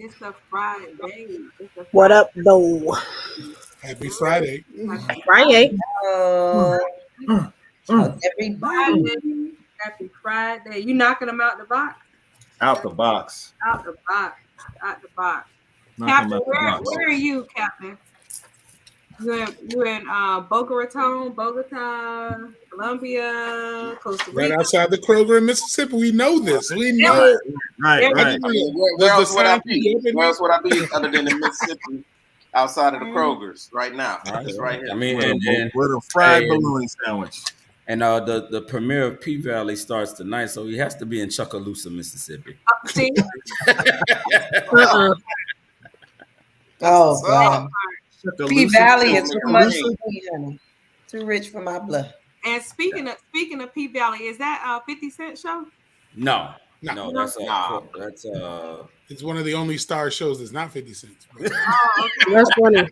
It's a Friday. What up, though? Happy Friday. Happy Friday. Friday. Happy Friday. You knocking them out the box? Out the box. Out the box. Out the box. Knock 'em Captain, out the box. where are you, Captain? You in Boca Raton, Bogota, Colombia, Costa Right Rica. outside the Kroger in Mississippi. We know this. We know. Right. Where else would I be? Where else would I be other than in Mississippi, outside of the Kroger's right now? It's right here. I mean, with a fried bologna sandwich. And the premiere of P Valley starts tonight, so he has to be in Chucalissa, Mississippi. See? Oh, God. P Valley is too much Chucalissa. for me, honey. Too rich for my blood. And speaking of P Valley, is that 50 Cent show? No, No. that's It's one of the only star shows that's not 50 cents. Oh, okay. That's funny.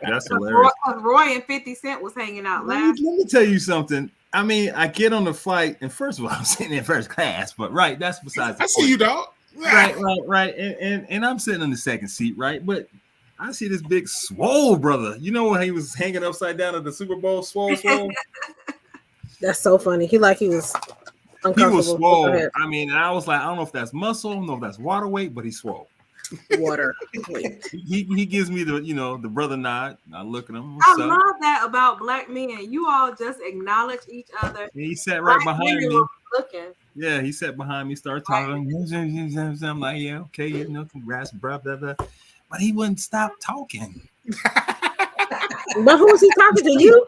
That's hilarious. Roy and 50 Cent was hanging out last. Let me tell you something. I mean, I get on the flight, and first of all, I'm sitting in first class, but right, that's besides the I see you, dog. Right. And I'm sitting in the second seat, right? But I see this big swole brother. You know when he was hanging upside down at the Super Bowl, swole. That's so funny. He was He uncomfortable. was Go swole. ahead. I mean, and I was like, I don't know if that's muscle, I don't know if that's water weight, but he's swole. Water. Wait. He gives me the brother nod. I look at him. I What's up? love that about black men. You all just acknowledge each other. And he sat right Black behind women me. were looking. Yeah, he sat behind me, started talking. I'm like, yeah, okay, congrats, blah, blah, blah. But he wouldn't stop talking. But who was he talking to? You?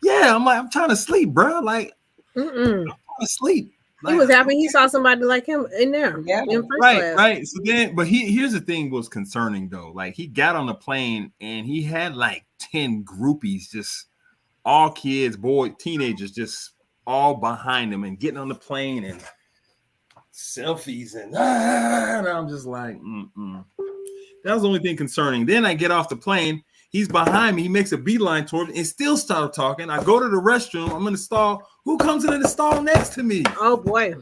Yeah, I'm like, I'm trying to sleep, bro. Like, Mm-mm. I'm trying to sleep. He was happy he saw somebody like him in there. Yeah. In first class. Right. So then, but here's the thing was concerning though. Like he got on the plane and he had like 10 groupies, just all kids, teenagers, just all behind him and getting on the plane and selfies and I'm just like, That was the only thing concerning. Then I get off the plane. He's behind me. He makes a beeline toward me and still start talking. I go to the restroom. I'm in the stall. Who comes into the stall next to me? Oh boy.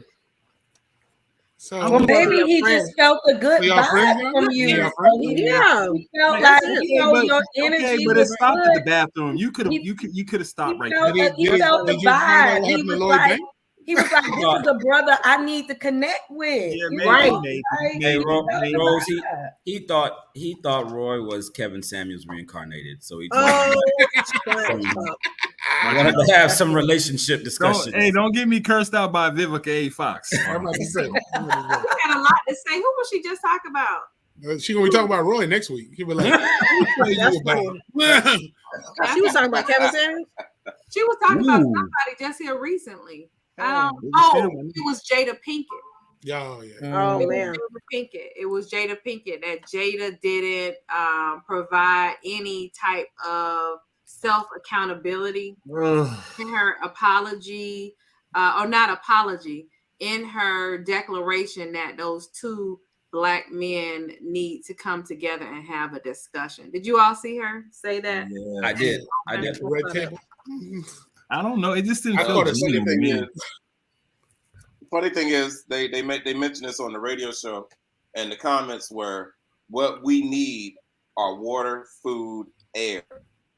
So Well, maybe he just felt a good y'all friends vibe now? from you. Y'all So friends? he Yeah. felt like your energy but it was stopped good. at the bathroom. You could have stopped right felt, there. he felt the did you find out vibe. what He happened to was Lloyd like, Banks? this is a brother I need to connect with. Yeah, You maybe, know? maybe. Like, Hey, he felt the Rose, vibe. he thought Roy was Kevin Samuels reincarnated, so he Oh, wanted to have some relationship discussions. Don't get me cursed out by Vivica A. Fox. I'm about to say. You had a lot to say. Who was she just talking about? She gonna be talking about Roy next week. He'll be like, "Let me tell you That's about." she was talking about Kevin Samuels. She was talking about Ooh. somebody just here recently. Kevin. It was Jada Pinkett. Yeah. Oh man. It was Jada Pinkett that Jada didn't provide any type of self accountability in her apology, or not apology, in her declaration that those two black men need to come together and have a discussion. Did you all see her say that? I did. Red table. I don't know. It just didn't I feel thought it genuine to me. Funny thing is, they mentioned this on the radio show, and the comments were, "What we need are water, food, air.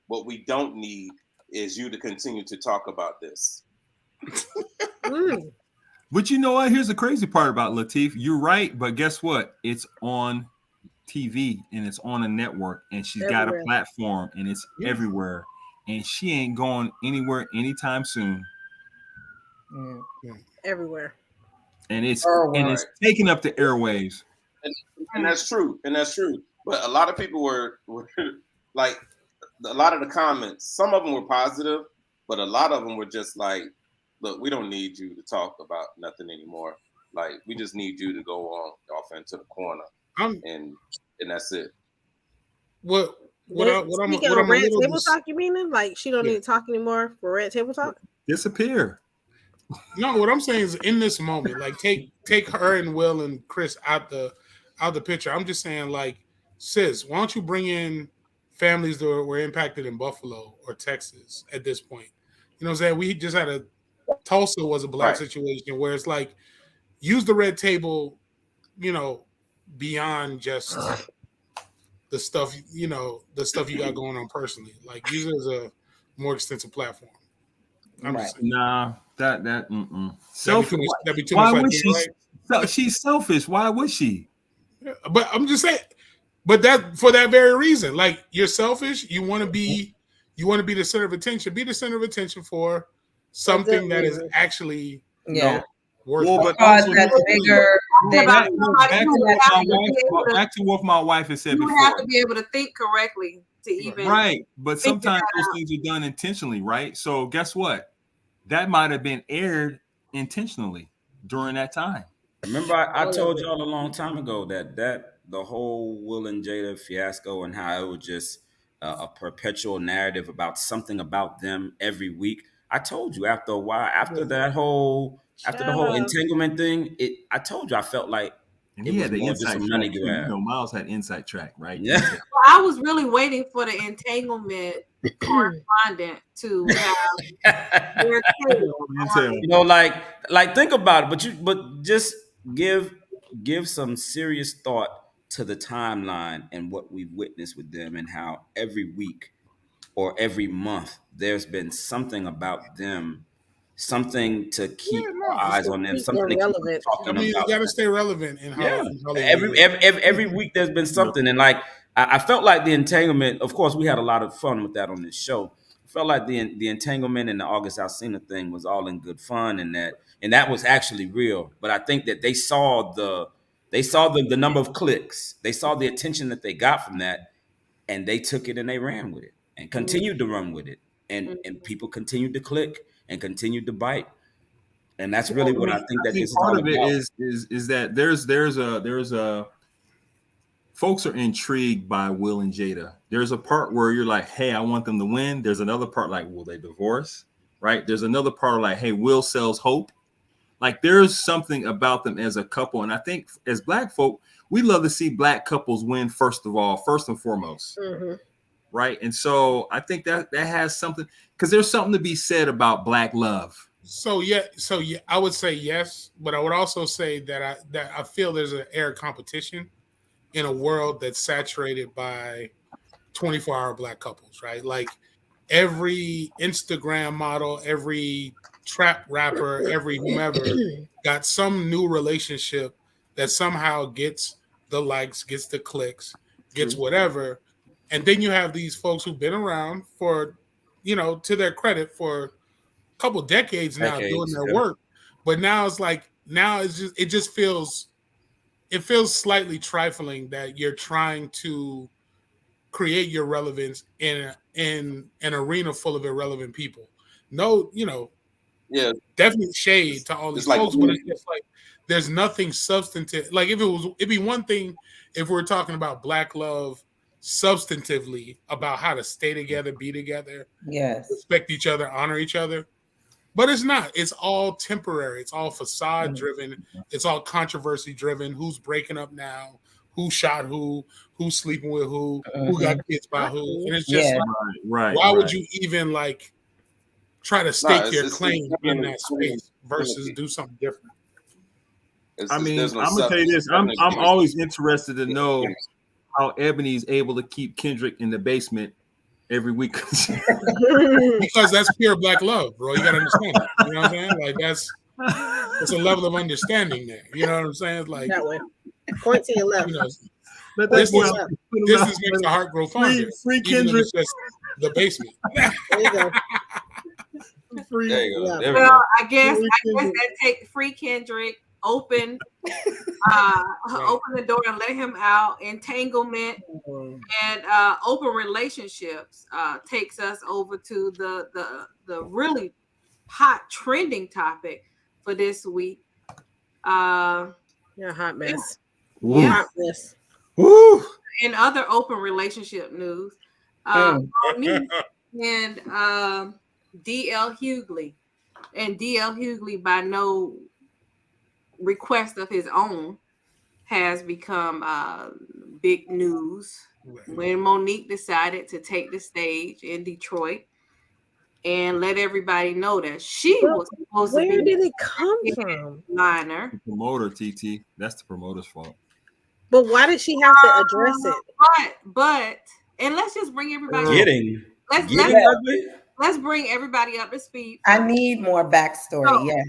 What we don't need is you to continue to talk about this." But you know what? Here's the crazy part about Latif. You're right, but guess what? It's on TV and it's on a network, and she's got a platform, and it's everywhere, and she ain't going anywhere anytime soon. Everywhere. And it's taking up the airwaves. And that's true. But a lot of people were like, a lot of the comments, some of them were positive, but a lot of them were just like, look, we don't need you to talk about nothing anymore. Like, we just need you to go off into the corner, and that's it. Speaking of red table talk, you meaning like she don't need to talk anymore for red table talk? Disappear. No, what I'm saying is in this moment, like take her and Will and Chris out the picture. I'm just saying, like, sis, why don't you bring in families that were impacted in Buffalo or Texas at this point? You know what I'm saying? We just had Tulsa was a black situation where it's like, use the red table, beyond just the stuff you got going on personally. Like use it as a more extensive platform. I'm just saying. Nah, that selfish. That'd be too Why much would idea, she? right? So she's selfish. Why would she? But I'm just saying. But that for that very reason, like you're selfish. You want to be the center of attention. Be the center of attention for something that is actually worth. Well, but Because also that's bigger than back to what my wife has said You before. have to be able to think correctly to even Right, but figure sometimes that those out. things are done intentionally, right? So guess what? That might have been aired intentionally during that time. Remember, I told y'all a long time ago that the whole Will and Jada fiasco and how it was just a perpetual narrative about something about them every week. I told you after a while, after the whole entanglement thing, I told you I felt like And it he was had the more just inside a track money too. grab. Miles had inside track, right? Yeah. Well, I was really waiting for the entanglement correspondent to have their take on it. Like think about it, but just give some serious thought to the timeline and what we've witnessed with them and how every week or every month there's been something about them, something to keep our eyes on them, something to keep us talking You about got to them. stay relevant in Yeah, Hollywood. every week there's been something, and like I felt like the entanglement. Of course, we had a lot of fun with that on this show. I felt like the entanglement and the August Alsina thing was all in good fun, and that was actually real. But I think that they saw the number of clicks, they saw the attention that they got from that, and they took it and they ran with it and continued to run with it, and people continued to click and continued to bite. And that's really what I think that this is part all of it about. is that there's a folks are intrigued by Will and Jada. There's a part where you're like, hey, I want them to win. There's another part like, will they divorce? Right? There's another part like, hey, Will sells hope. Like there's something about them as a couple. And I think as Black folk, we love to see Black couples win first and foremost. Mm-hmm. Right. And so I think that has something, because there's something to be said about Black love. So I would say yes, but I would also say that I feel there's an air of competition in a world that's saturated by 24-hour Black couples, right? Like every Instagram model, every trap rapper, every whomever got some new relationship that somehow gets the likes, gets the clicks, gets whatever. And then you have these folks who've been around for, to their credit, for a couple decades now doing their work. But now it just feels slightly trifling that you're trying to create your relevance in an arena full of irrelevant people. No, definitely shade to all these folks, but it's just like there's nothing substantive. Like it'd be one thing if we're talking about Black love substantively, about how to stay together, be together, respect each other, honor each other. But it's not. It's all temporary. It's all facade driven. It's all controversy driven. Who's breaking up now? Who shot who? Who's sleeping with who? Who got kids by who? And it's just why would you even like try to stake your claim in that space versus do something different? I'm gonna tell you this. I'm always interested to know how Ebony's able to keep Kendrick in the basement every week. Because that's pure Black love, bro. You gotta understand that. You know what I'm saying? Like that's a level of understanding there. You know what I'm saying? Like that way. Point to your left. This makes the heart grow fonder. Free Kendrick. Just the basement. There you go. There you go. There Well, I guess that take free Kendrick, open the door and let him out. Entanglement and open relationships takes us over to the really hot trending topic for this week. You're a hot mess. Yeah. Hot mess. Woo. In other open relationship news, me and D.L. Hughley, and D.L. Hughley, by no request of his own, has become big news when Monique decided to take the stage in Detroit and let everybody know that she was supposed to be. Where did it come from? Liner. The promoter, TT. That's the promoter's fault. But why did she have to address it? But and let's just bring everybody. Getting Let's ugly. let's bring everybody up to speed. I need more backstory. So, Yeah.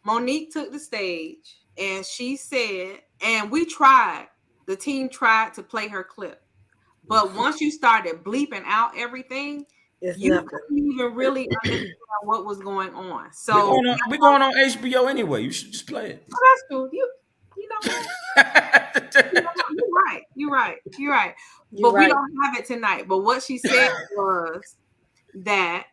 Monique took the stage and she said, and the team tried to play her clip. But once you started bleeping out everything, you couldn't even really understand what was going on. So we're going on HBO anyway. You should just play it. Oh, that's cool. You know what? You're right. But we don't have it tonight. But what she said was that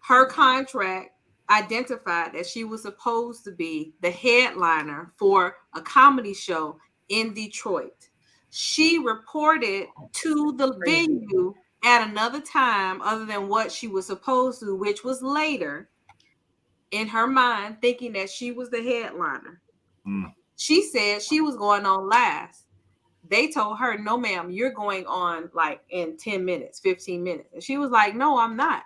her contract identified that she was supposed to be the headliner for a comedy show in Detroit. She reported to the venue at another time other than what she was supposed to, which was later, in her mind, thinking that she was the headliner. She said she was going on last. They told her, no, ma'am, you're going on like in 10 minutes, 15 minutes. And she was like, no, I'm not.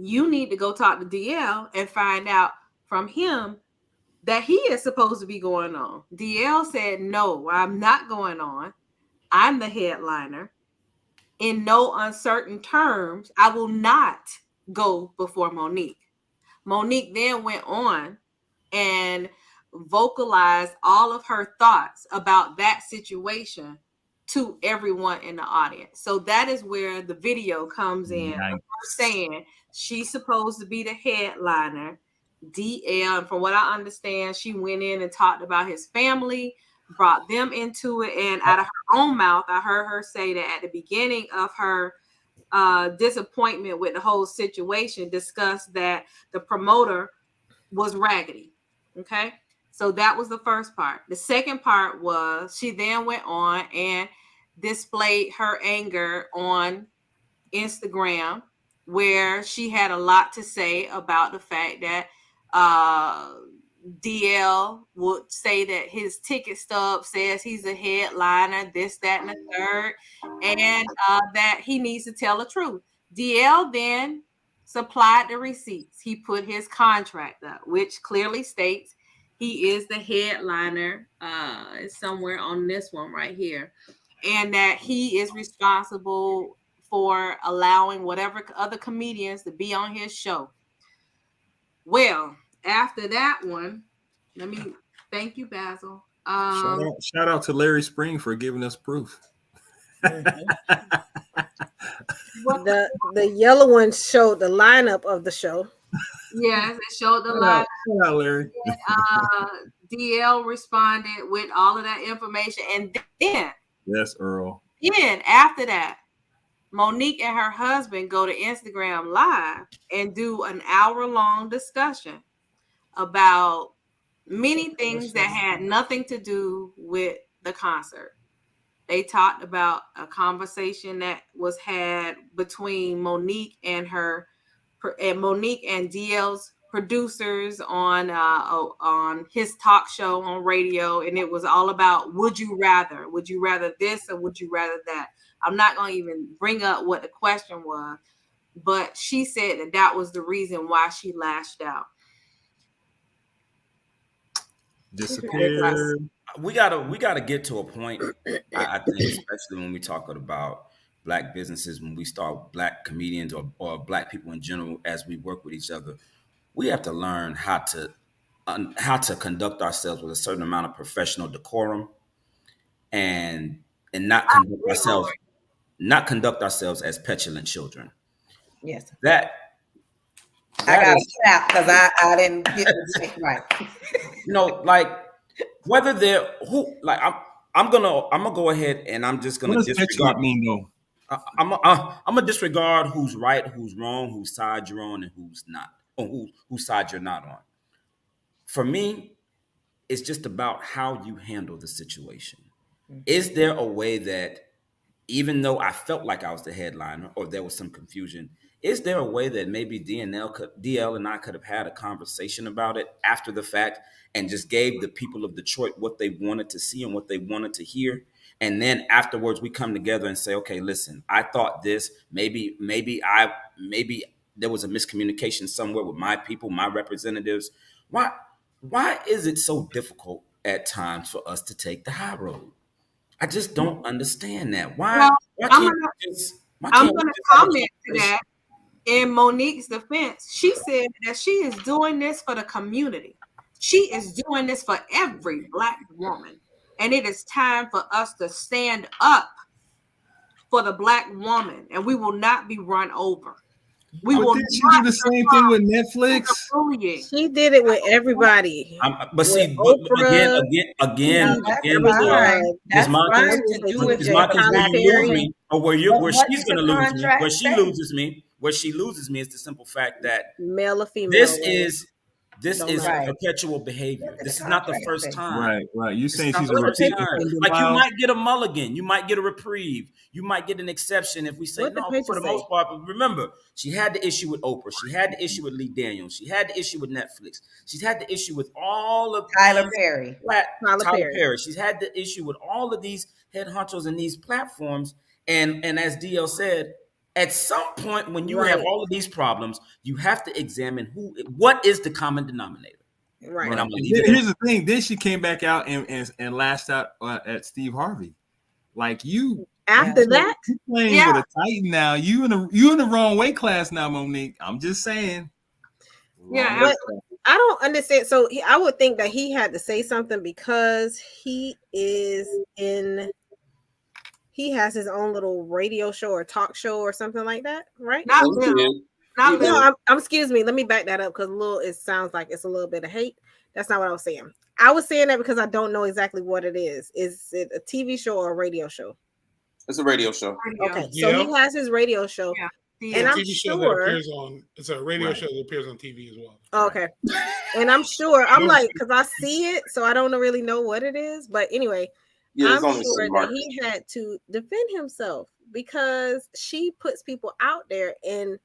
You need to go talk to DL and find out from him that he is supposed to be going on. DL said, no, I'm not going on. I'm the headliner. In no uncertain terms, I will not go before Monique. Monique then went on and vocalized all of her thoughts about that situation to everyone in the audience. So that is where the video comes in. Her saying she's supposed to be the headliner. DL, and from what I understand, she went in and talked about his family, brought them into it, and out of her own mouth, I heard her say that at the beginning of her disappointment with the whole situation, discussed that the promoter was raggedy. Okay, so that was the first part. The second part was she then went on and displayed her anger on Instagram, where she had a lot to say about the fact that DL would say that his ticket stub says he's a headliner, this, that, and the third, and that he needs to tell the truth. DL then supplied the receipts. He put his contract up, which clearly states he is the headliner. It's somewhere on this one right here, and that he is responsible for allowing whatever other comedians to be on his show. Well, after that one, let me thank you, Basil. Shout out to Larry Spring for giving us proof. The yellow one showed the lineup of the show. Yes, it showed the lineup. Shout out, Larry. DL responded with all of that information, and then yes, Earl. Then after that, Monique and her husband go to Instagram Live and do an hour-long discussion about many things that had nothing to do with the concert. They talked about a conversation that was had between Monique and DL's producers on his talk show on radio, and it was all about would you rather this or would you rather that. I'm not going to even bring up what the question was, but she said that was the reason why she lashed out. Disappear. We gotta get to a point. I think, especially when we talk about Black businesses, when we start Black comedians or Black people in general, as we work with each other, we have to learn how to conduct ourselves with a certain amount of professional decorum, and not conduct ourselves as petulant children. Yes. That I got to snap because I didn't get the right. Like whether they're I'm gonna go ahead and I'm just gonna disregard. What mean though? I'm gonna disregard who's right, who's wrong, whose side you're on, and who's not, or whose side you're not on. For me, it's just about how you handle the situation. Mm-hmm. Is there a way that, even though I felt like I was the headliner or there was some confusion, is there a way that maybe DL and I could have had a conversation about it after the fact and just gave the people of Detroit what they wanted to see and what they wanted to hear? And then afterwards we come together and say, okay, listen, I thought this, maybe there was a miscommunication somewhere with my people, my representatives. Why is it so difficult at times for us to take the high road. I just don't understand that. Why? Well, why I'm can't gonna, we just? Why I'm can't we gonna just have a comment to conversation? that. In Monique's defense, she said that she is doing this for the community. She is doing this for every Black woman. And it is time for us to stand up for the Black woman, and we will not be run over. We But will didn't she not do the same thing with Netflix? bullying. She did it with everybody. But With see, Oprah, again, No, that's Miss fine. That's Marcus, fine to do it Miss for Marcus, the where Black you lose Perry. me, or where But where what she's does the going to lose me, contract where she say? loses me is the simple fact that male or female. this is Don't matter. Right. perpetual behavior. What does This the is not the contract first say? time. Right. You saying It's she's not a the repeat first time. offender? Like you Miles? might get a mulligan, you might get a reprieve, you might get an exception if we say What the no. picture For the say? most part, but remember, she had the issue with Oprah, she had the issue with Lee Daniels, she had the issue with Netflix, she's had the issue with all of Tyler these Perry. Tyler Perry. She's had the issue with all of these head honchos and these platforms, and as DL said. At some point, when you have Right. all of these problems, you have to examine what is the common denominator. Right. And I'm gonna And leave then it. here's the thing. Then she came back out and lashed out at Steve Harvey. Like you After that, you playing Yeah. with a Titan now. You in the wrong weight class now, Monique. I'm just saying. Yeah, but I don't understand. So I would think that he had to say something because he has his own little radio show or talk show or something like that, right? not Well, he little, did. not He did. little. No, I'm excuse me. Let me back that up because it sounds like it's a little bit of hate. That's not what I was saying. I was saying that because I don't know exactly what it is. Is it a TV show or a radio show? It's a radio show. Radio. Okay, so he has his radio show, Yeah. and a I'm TV show that sure. appears on. It's a radio Right. show that appears on TV as well. Okay, and I'm sure. I'm like because I see it, so I don't really know what it is. But anyway, Yeah, it's I'm only sure some that markets. he had to defend himself because she puts people out there and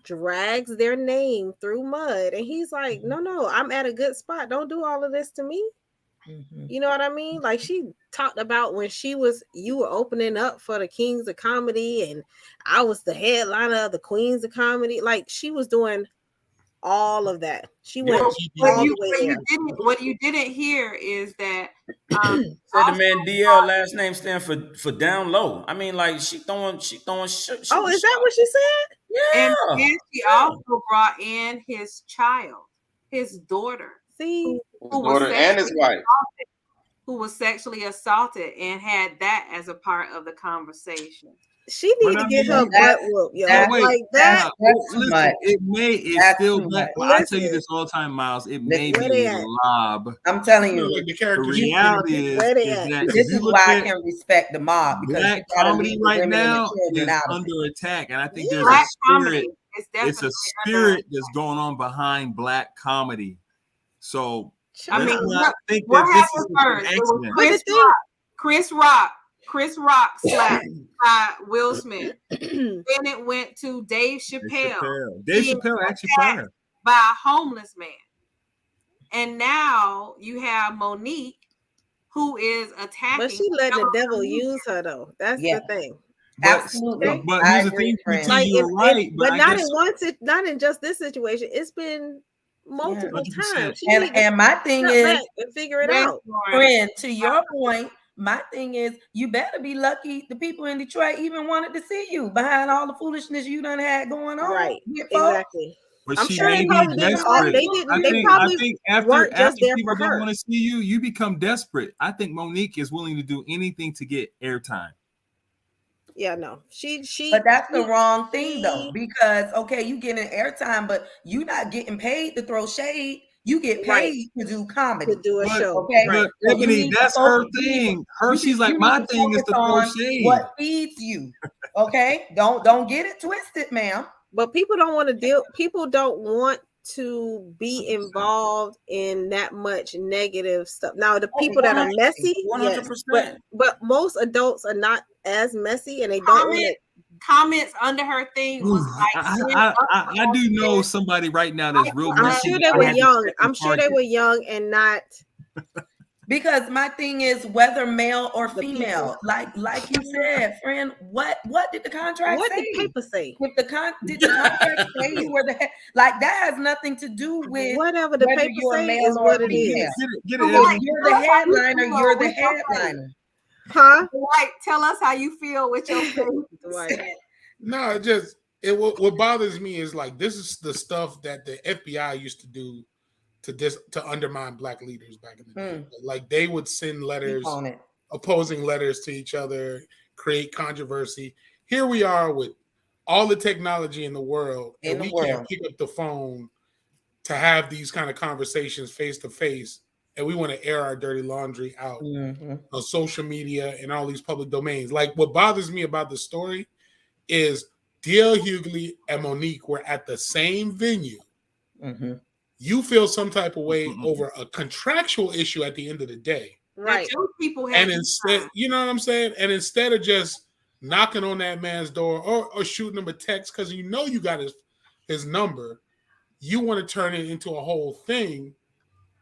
drags their name through mud, and he's like, no, I'm at a good spot. Don't do all of this to me. Mhm. You know what I mean? Like she talked about when you were opening up for the Kings of Comedy, and I was the headliner of the Queens of Comedy. Like she was doing all of that. She went all the way there. What you didn't hear is that Said the man DL last name stand for down low. I mean, like she throwing. Oh, is that what she said? and Yeah. she also brought in his child, his daughter, See, His daughter and his wife. who was sexually assaulted, and had that as a part of the conversation. she need to get her butt That's- whooped, yo. that's- Like that. That's too Listen, much. it's That's still too black. much. Well, I tell you Listen. this all the time, Miles. It may Where be they a at? lob. I'm telling You know, you, like the The characters. reality is Where they that at? if this you is look why I at can respect the mob because black you gotta comedy leave the right women and the now children is out of it. under attack, and I think there's a Black spirit. comedy is definitely It's a spirit that's going on behind black comedy. So I let's mean, not think what that this is happened an first? It was accident. But the thing, Chris Rock slapped by Will Smith. Then it went to Dave Chappelle Dave being Chappelle actually attacked prior. by a homeless man. And now you have Monique, who is attacking. but she let the fellow devil comedians. use her though. That's Yeah. the thing. Absolutely. But I here's the agree, thing, friend. PT, Like you're right. but I not guess not in just this situation. It's been multiple 100%. times. She needs to And my thing step is, back and figure it Yes, out. Lauren. friend, to your point, my thing is you better be lucky the people in Detroit even wanted to see you behind all the foolishness you done had going on. Right. with folks. Exactly. But I'm she sure they may probably be didn't all, desperate. they didn't I they think, probably I think weren't after just there people for don't her. want to see you, you become desperate. I think Monique is willing to do anything to get airtime. Yeah, no. She But that's the wrong thing she- though, because okay, you getting airtime, but you not getting paid to throw shade. You get Right. paid to do comedy. to do a But- show. Okay, But So you Ebony, need to that's her focus- thing. you She's like, need my to thing is to focus throw on shade. what feeds you. Okay, don't get it twisted, ma'am. But people don't want to deal. People don't want to be involved in that much negative stuff. Now, the people that are messy, yes, 100%. but most adults are not as messy, and they don't want to. Comments under her thing was like, I do know somebody right now that's real. I'm messy. sure they I were had to young. check I'm the sure they target. were young and not. Because my thing is whether male or female, like you said, friend, what did the contract What say? did paper say? If did the contract say you were the head? Like that has nothing to do with Whatever the whether paper you're say male is or what it female. is. Get it, If you're the headliner, you're the headliner. Huh? Dwight, tell us how you feel with your face. Dwight. No, what bothers me is like this is the stuff that the FBI used to do to undermine black leaders back in the day. Like they would send letters, opposing letters to each other, create controversy. Here we are with all the technology in the world, and we can't pick up the phone to have these kind of conversations face to face, and we want to air our dirty laundry out on social media and all these public domains. Like what bothers me about the story is D.L. Hughley and Monique were at the same venue. You feel some type of way over a contractual issue at the end of the day. Right. People and instead, you know what I'm saying? And instead of just knocking on that man's door or shooting him a text because you know you got his number, you want to turn it into a whole thing.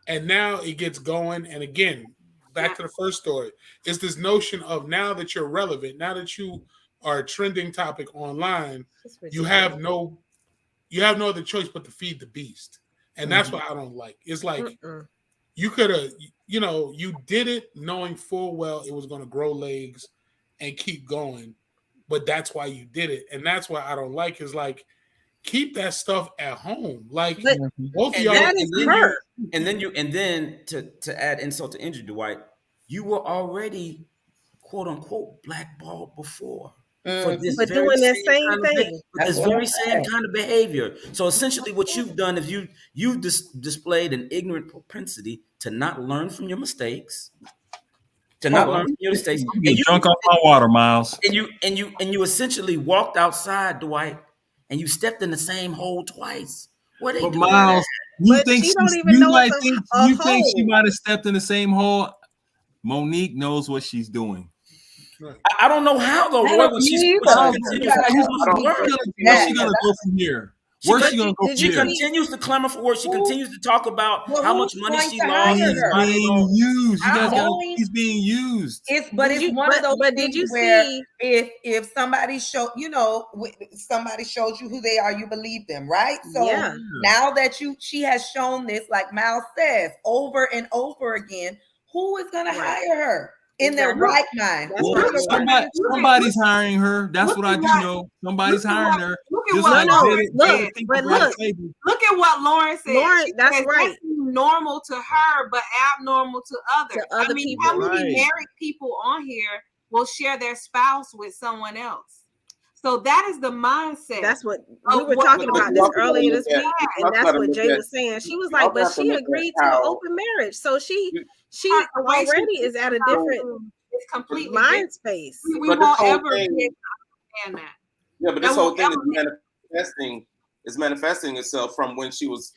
And now it gets going. And again, back to the first story, is this notion of now that you're relevant, now that you are a trending topic online, you have no other choice but to feed the beast. And that's what I don't like. It's like you could have, you did it knowing full well it was going to grow legs and keep going, but that's why you did it. And that's why I don't like is like, keep that stuff at home. Like both of y'all. And then to add insult to injury, Dwight, you were already quote unquote blackballed before. For doing the same thing. This very same kind of behavior. So essentially what you've done is you displayed an ignorant propensity to not learn from your mistakes. And you drunk off my water, Miles. And you essentially walked outside, Dwight, and you stepped in the same hole twice. What they do? Miles, you think she don't even know you think she might have stepped in the same hole? Monique knows what she's doing. I don't know how though, Roy. Where's she gonna go from here? Where's she gonna go from She here? continues to clamor for work. She continues to talk about how much money she lost. He's being used. You guys got. He's being used. It's one of those things where if somebody somebody shows you who they are, you believe them, right? So now that she has shown this, like Miles says, over and over again, who is gonna hire her? In their right mind. Somebody's hiring her. That's what I do know. Somebody's hiring her. Look at what Lauren said. That's right. That's normal to her, but abnormal to others. I mean, how many married people on here will share their spouse with someone else? So that is the mindset. That's what we were talking about this earlier this week, and that's what Jay was saying. She was like, but she agreed to an open marriage, so she already is at a different, it's completely mind space. We won't ever be able to understand that. Yeah, but this whole thing is manifesting itself from when she was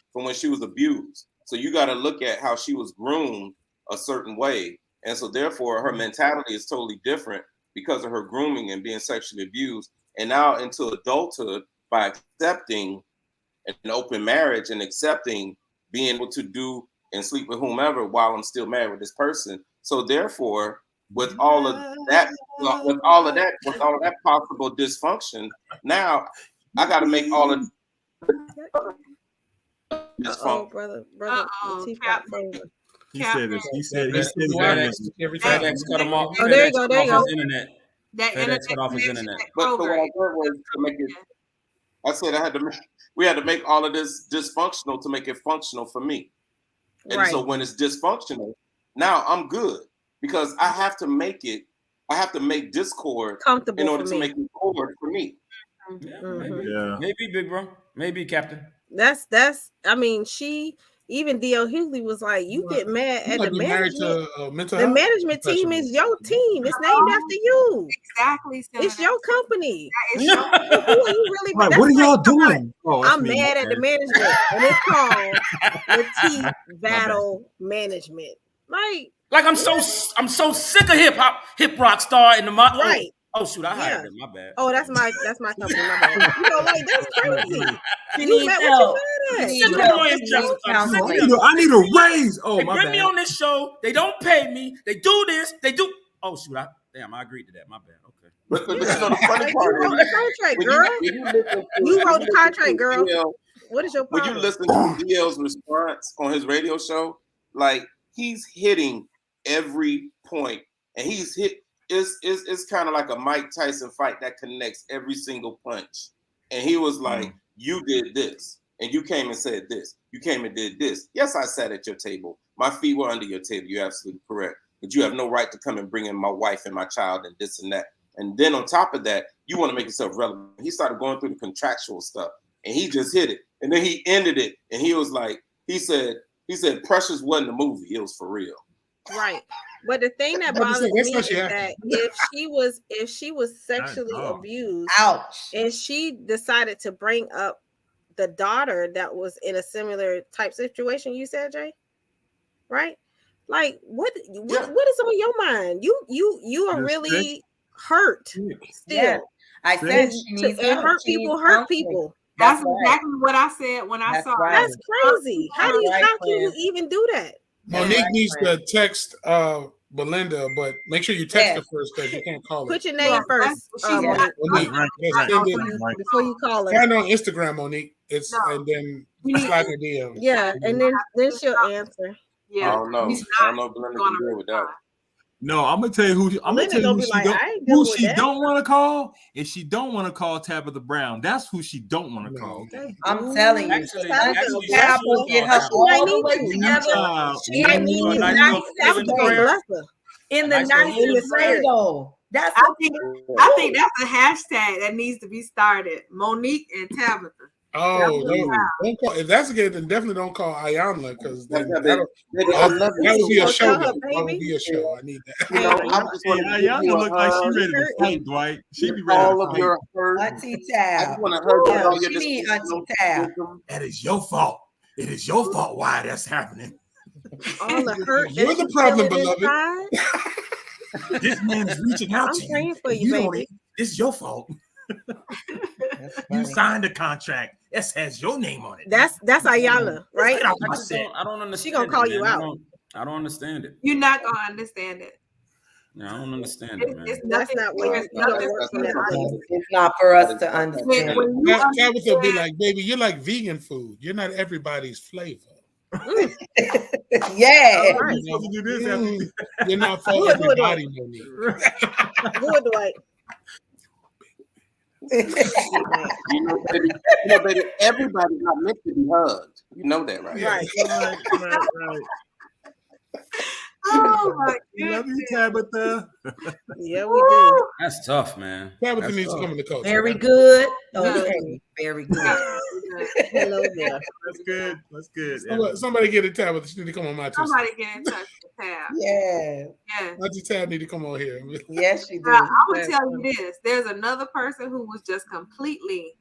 abused. So you got to look at how she was groomed a certain way, and so therefore her mentality is totally different because of her grooming and being sexually abused. And now into adulthood, by accepting an open marriage and accepting being able to do and sleep with whomever while I'm still married with this person. So therefore, with all of that possible dysfunction, now I got to make all of dysfunction. Brother, he said this. He said FedEx cut him off. Oh, there you go. FedEx cut off his internet. But what I did was to make it. I said we had to make all of this dysfunctional to make it functional for me. And so when it's dysfunctional, now I'm good because I have to make discord comfortable in order to make it forward for me. Maybe big bro, maybe Captain. That's. I mean, even D.L. Hughley was like, you get mad at the management. The management team is your team. It's named after you. Exactly. It's your company. Who are you really? Right, what are y'all doing? I'm mad at the management, and it's called Latif Battle Management. Like I'm so sick of hip rock star in the right. Oh shoot, I hired them. My bad. Oh, that's my company. My bad. Like that's crazy. She You needs met help. what She you needs mad help. at? She needs counseling. I need a raise. Oh, They my bring bad. me on this show. They don't pay me. They do this. They do. Oh shoot, I agreed to that. My bad. Okay. But you know the funny part you wrote is, the contract, girl. You wrote the contract, girl. What is your problem? When you listen to DL's response on his radio show, like he's hitting every point, and he's hit. It's kind of like a Mike Tyson fight that connects every single punch. And he was like, "You did this, and you came and said this. You came and did this. Yes, I sat at your table. My feet were under your table. You're absolutely correct. But you have no right to come and bring in my wife and my child and this and that. And then on top of that, you want to make yourself relevant." He started going through the contractual stuff, and he just hit it. And then he ended it, and he was like, he said, Precious wasn't a movie. It was for real. Right. But the thing that bothers me is that if she was sexually abused, and she decided to bring up the daughter that was in a similar type situation, you said, Jay, right? Like what is on your mind? You are really hurt still. Yeah. I said she needs to hurt people. Hurt people. That's exactly what I said when I saw it. That's crazy. How can you even do that? Monique needs to text Belinda, but make sure you text her first because you can't call her. Put your name first, Monique. Before you call her. Find her on Instagram, Monique. And then slide her DM. Yeah, and then she'll answer. Yeah, I don't know if Belinda can deal with that. No, I'm gonna tell you who she don't want to call. If she don't want to call Tabitha Brown, that's who she don't want to call. I'm telling you, actually, Tab will get her all the way together. She might need in the nicest way though. I think that's a hashtag that needs to be started. Monique and Tabitha. Oh, don't call. If that's the case, then definitely don't call Ayanna because that would be a show. That would be a show. I need that. Ayanna look like she ready to fight, Dwight. She be ready all to of fight. your hurt. Auntie Tab. I just want to hurt all your She need Auntie Tab. That is your fault. It is your fault why that's happening. All the hurt. You're the problem, beloved. This man is reaching out to you. I'm praying for you, baby. This is your fault. You signed a contract. It has your name on it. That's Ayanna, right? I don't understand. She gonna call you out. I don't understand it. You're not gonna understand it. No, I don't understand it, man. That's not what it's not for us to understand. Tabitha will be like, baby, you're like vegan food. You're not everybody's flavor. Yeah. Right. You're not for everybody, Monique. Do it, Dwight. Baby, everybody's not meant to be hugged. You know that, right? Right. Oh my Love you, Tabitha. Yeah, we do. That's tough, man. Tabitha needs to come in the coach. Very good. Okay. Very good. Hello there. That's good. Somebody get a Tabitha. She need to come on my team. Somebody get in touch with Tab. Yeah. My Tab need to come on here. Yes, she did. I'm gonna tell you this. There's another person who was just completely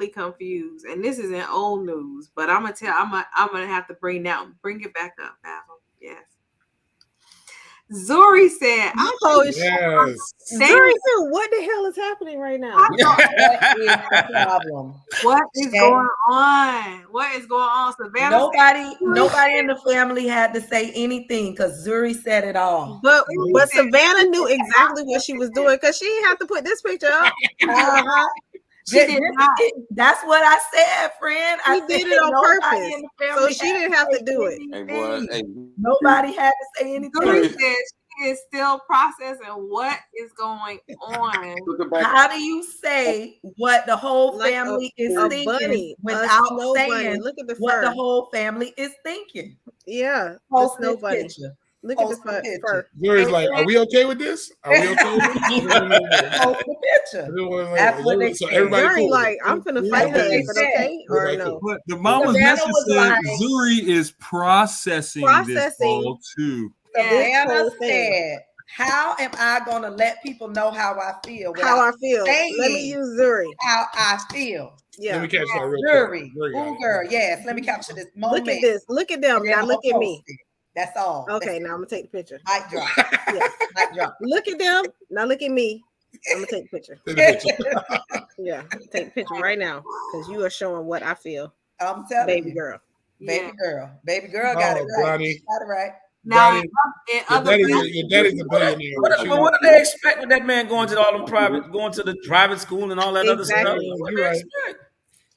confused, and this is in old news. But I'm gonna have to bring it back up, Basil. Yes. Zuri said, Zuri said, what the hell is happening right now? What is the problem? What is going on? What is going on? Savannah nobody in the family had to say anything because Zuri said it all. But Savannah knew exactly what she was doing because she didn't have to put this picture up. That's what I said, friend. I did it on purpose, so she didn't have to do it. Nobody had to say anything. Zuri said she is still processing what is going on. How do you say what the whole family is thinking without saying what the whole family is thinking? Yeah, post this picture. Look at the fur. Zuri's like, are we okay with this? Are we okay with this? Post the picture. That's what they say. Everybody cool. Like, I'm finna fight her. Is it okay or no? But the mama's message said Zuri is processing this all too. Savannah said, how am I going to let people know how I feel? How I feel. Let me use Zuri. How I feel. Yeah. Let me catch that real quick. Zuri. Girl, yes. Let me capture this moment. Look at this. Look at them. Now look at me. That's all. Okay, now I'm gonna take the picture. Mic drop. Yeah, mic drop. Look at them. Now look at me. I'm gonna take a picture. Yeah, take a picture right now because you are showing what I feel. I'm telling baby you. girl. Baby girl got it right. Bronny. Got it right. Now, your daddy's a billionaire. But what do they expect with that man going to all them going to the private school and all that other stuff? What You're right.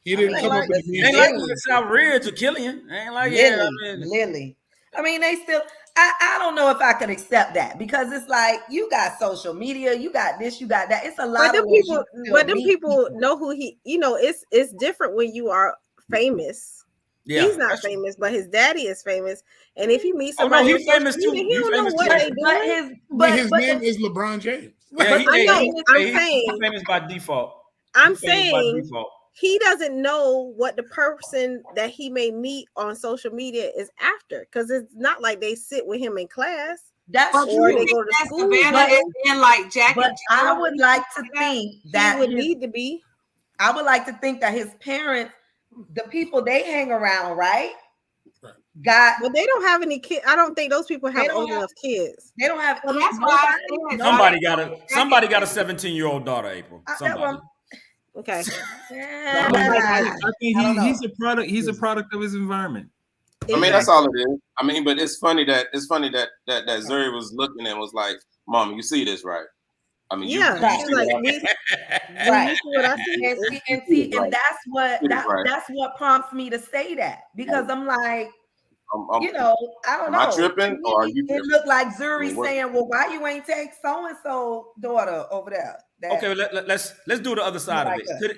He didn't come up with the music. Ain't like South Ridge or Killian. Ain't like Lily. I mean, they still. I don't know if I could accept that because it's like you got social media, you got this, you got that. It's a lot of people. But them people know who he. You know, it's different when you are famous. Yeah, he's not famous, but his daddy is famous. And if he meets somebody, he's famous too. He don't know what they doing. But his name is LeBron James. Yeah, I know. I'm saying he's famous by default. I'm saying he doesn't know what the person that he may meet on social media is after, because it's not like they sit with him in class. That's or they go to school. And like Jack. But I would like to think that he would need to be. I would like to think that his parents, the people they hang around, right? But they don't have any kids. I don't think those people have old enough kids. They don't have. Well, that's why somebody got a 17-year-old daughter, April. Somebody. Okay. I think he's a product. He's a product of his environment. I mean, that's all it is. I mean, but it's funny that Zuri was looking and was like, "Mom, you see this, right?" I mean, yeah, right. And that's what prompts me to say that, because I'm like, I don't know. Am I tripping, or are you? It looked like Zuri saying, "Well, why you ain't take so and so daughter over there?" Okay, let's do the other side of it.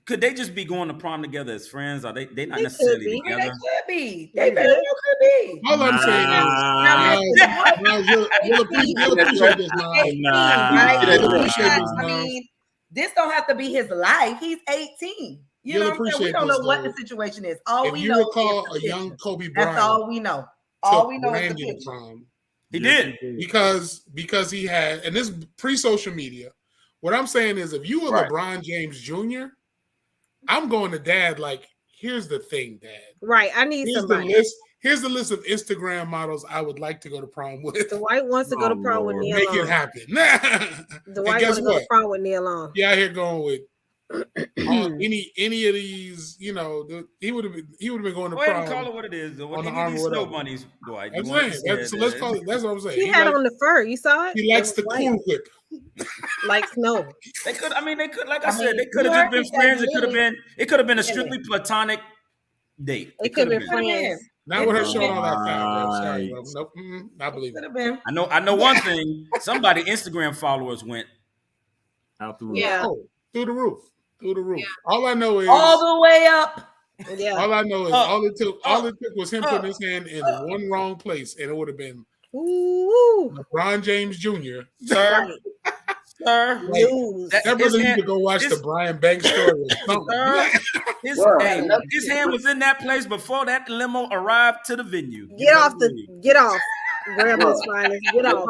Could they just be going to prom together as friends? Or they not necessarily together? They could be. They very well could be. All I'm saying is, you'll appreciate this, I mean, this don't have to be his life. He's 18. You know what I'm saying? We don't know what the situation is. All we know recall a young Kobe Bryant. That's all we know. All we know is the picture. Prom. He did. Because he had, and this pre-social media. What I'm saying is, if you were LeBron James Jr., I'm going to Dad like, here's the thing, Dad. Right, I need somebody. Here's the list of Instagram models I would like to go to prom with. Dwight wants to go to prom with Neil. Make it happen. Dwight wants to go to prom with Neil on. Yeah, out here going with any of these, you know, he would have been going to prom. Call it what it is. On the arm or snow bunnies, Dwight. I'm saying. So let's call it. That's what I'm saying. He had on the fur. You saw it. He likes the cool whip. Like snow. They could. I mean, they could. Like I said, they could have just been friends. It could have been a strictly platonic date. It could have been friends. Not with her showing all that time. Sorry, bro. Nope. I believe it. I know one thing. Somebody Instagram followers went out the roof. Yeah. Through the roof. Yeah. All I know is all the way up. Yeah. All I know is all it took was him putting his hand in one wrong place, and it would have been LeBron James Jr. Sir. That brother need to go watch the Brian Banks story. His hand was in that place before that limo arrived to the venue. Get off. Grandma's finest. Get off.